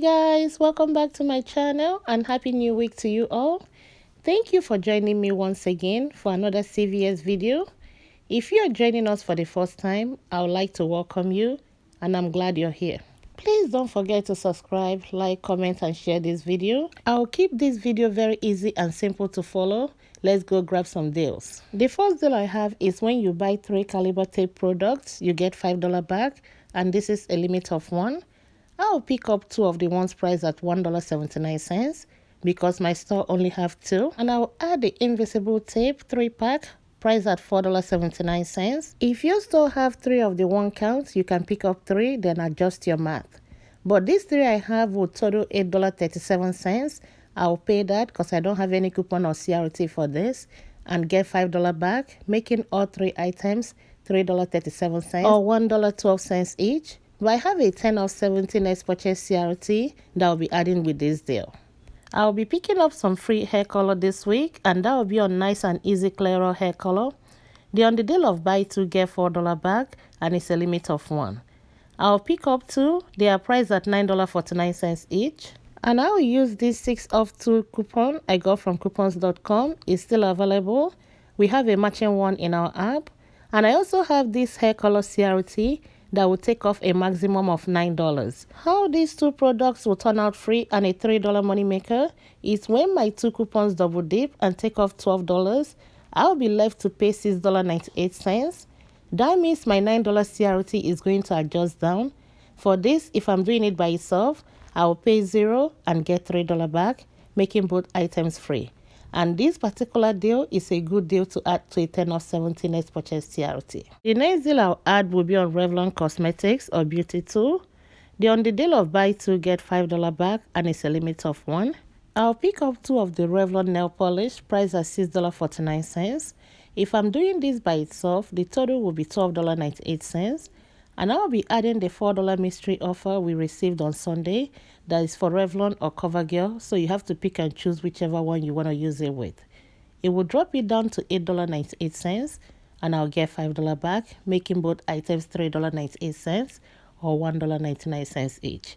Guys, welcome back to my channel and happy new week to you all. Thank you for joining me once again for another CVS video. If you are joining us for the first time, I would like to welcome you and I'm glad you're here. Please don't forget to subscribe, like, comment and share this video. I'll keep this video very easy and simple to follow. Let's go grab some deals. The first deal I have is when you buy 3 caliber tape products, you get $5 back, and this is a limit of 1. I'll pick up 2 of the ones priced at $1.79 because my store only have 2. And I'll add the invisible tape 3-pack priced at $4.79. If your store have 3 of the 1 count, you can pick up 3, then adjust your math. But these 3 I have will total $8.37. I'll pay that because I don't have any coupon or CRT for this and get $5 back, making all 3 items $3.37 or $1.12 each. But I have a 10 of 17 next purchase CRT that I'll be adding with this deal. I'll be picking up some free hair color this week, and that will be on Nice and Easy Clearer hair color. They're on the deal of buy 2 get $4 back, and it's a limit of 1. I'll pick up 2. They are priced at $9.49 each. And I will use this 6 off 2 coupon I got from coupons.com. It's still available. We have a matching one in our app. And I also have this hair color CRT that will take off a maximum of $9. How these 2 products will turn out free and a $3 money maker is when my 2 coupons double dip and take off $12, I'll be left to pay $6.98. That means my $9 CRT is going to adjust down. For this, if I'm doing it by itself, I will pay $0 and get $3 back, making both items free. And this particular deal is a good deal to add to a 10 of 17 next purchase CRT. The next deal I'll add will be on Revlon Cosmetics or Beauty Tool. They're on the deal of buy 2 get $5 back, and it's a limit of 1. I'll pick up 2 of the Revlon nail polish priced at $6.49. If I'm doing this by itself, the total will be $12.98. And I'll be adding the $4 mystery offer we received on Sunday that is for Revlon or CoverGirl, so you have to pick and choose whichever one you want to use it with. It will drop it down to $8.98 and I'll get $5 back, making both items $3.98 or $1.99 each.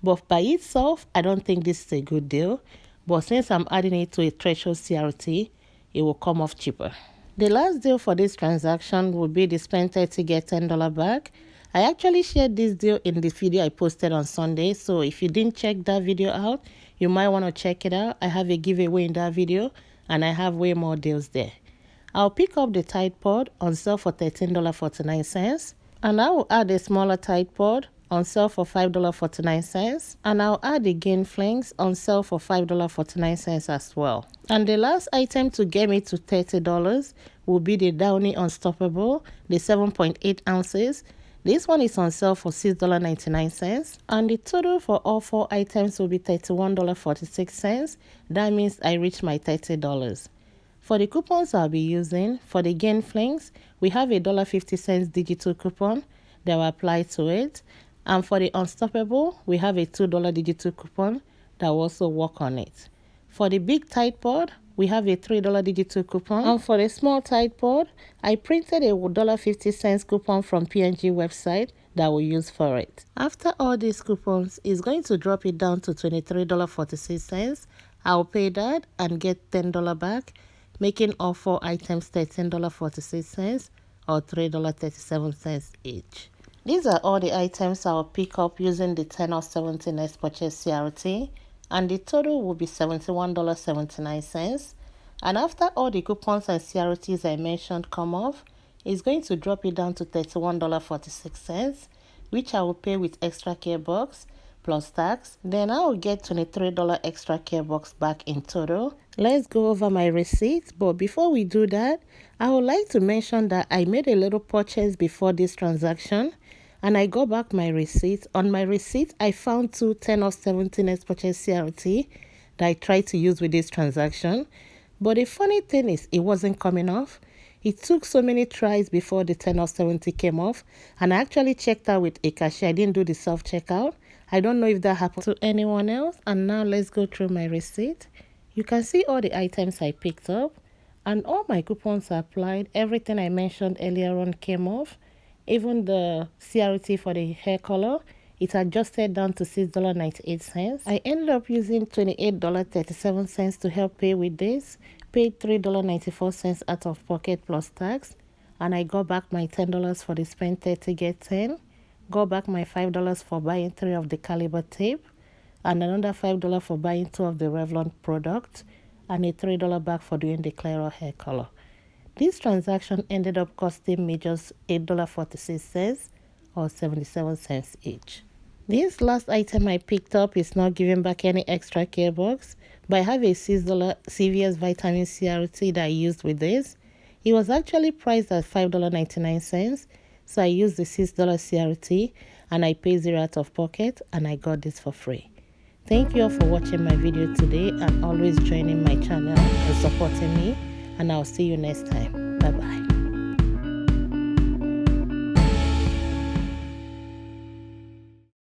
But by itself, I don't think this is a good deal, but since I'm adding it to a threshold CRT, it will come off cheaper. The last deal for this transaction will be the spend 30 get $10 back. I actually shared this deal in the video I posted on Sunday, so if you didn't check that video out, you might want to check it out. I have a giveaway in that video, and I have way more deals there. I'll pick up the Tide Pod on sale for $13.49, and I will add a smaller Tide Pod on sale for $5.49, and I'll add the Gain Flings on sale for $5.49 as well. And the last item to get me to $30 will be the Downy Unstoppable, the 7.8 ounces. This one is on sale for $6.99, and the total for all 4 items will be $31.46. That means I reached my $30. For the coupons I'll be using, for the Gain Flings, we have a $1.50 digital coupon that will apply to it. And for the Unstoppable, we have a $2 digital coupon that will also work on it. For the big Tide Pod, we have a $3 digital coupon. And for the small Tide Pod, I printed a $1.50 coupon from P&G website that we'll use for it. After all these coupons, it's going to drop it down to $23.46. I'll pay that and get $10 back, making all 4 items $13.46 or $3.37 each. These are all the items I'll pick up using the 10 of 17 next purchase CRT, and the total will be $71.79. And after all the coupons and CRTs I mentioned come off, it's going to drop it down to $31.46, which I will pay with extra care box plus tax. Then I will get $23 extra care box back in total. Let's go over my receipts, but before we do that, I would like to mention that I made a little purchase before this transaction, and I got back my receipt. On my receipt, I found 2 10 of 17 next purchase CRT that I tried to use with this transaction. But the funny thing is, it wasn't coming off. It took so many tries before the 10 of 70 came off, and I actually checked out with a cashier. I didn't do the self-checkout. I don't know if that happened to anyone else. And now let's go through my receipt. You can see all the items I picked up, and all my coupons are applied. Everything I mentioned earlier on came off. Even the CRT for the hair color, It adjusted down to $6.98. I ended up using $28.37 to help pay with this, paid $3.94 out of pocket plus tax, and I got back my $10 for the spend 30 get 10, got back my $5 for buying 3 of the caliber tape, and another $5 for buying 2 of the Revlon products, and a $3 back for doing the Clairo hair color. This transaction ended up costing me just $8.46 or 77 cents each. This last item I picked up is not giving back any extra care box, but I have a $6 CVS vitamin CRT that I used with this. It was actually priced at $5.99, so I used the $6 CRT and I paid 0 out of pocket, and I got this for free. Thank you all for watching my video today and always joining my channel and supporting me, and I'll see you next time. Bye bye.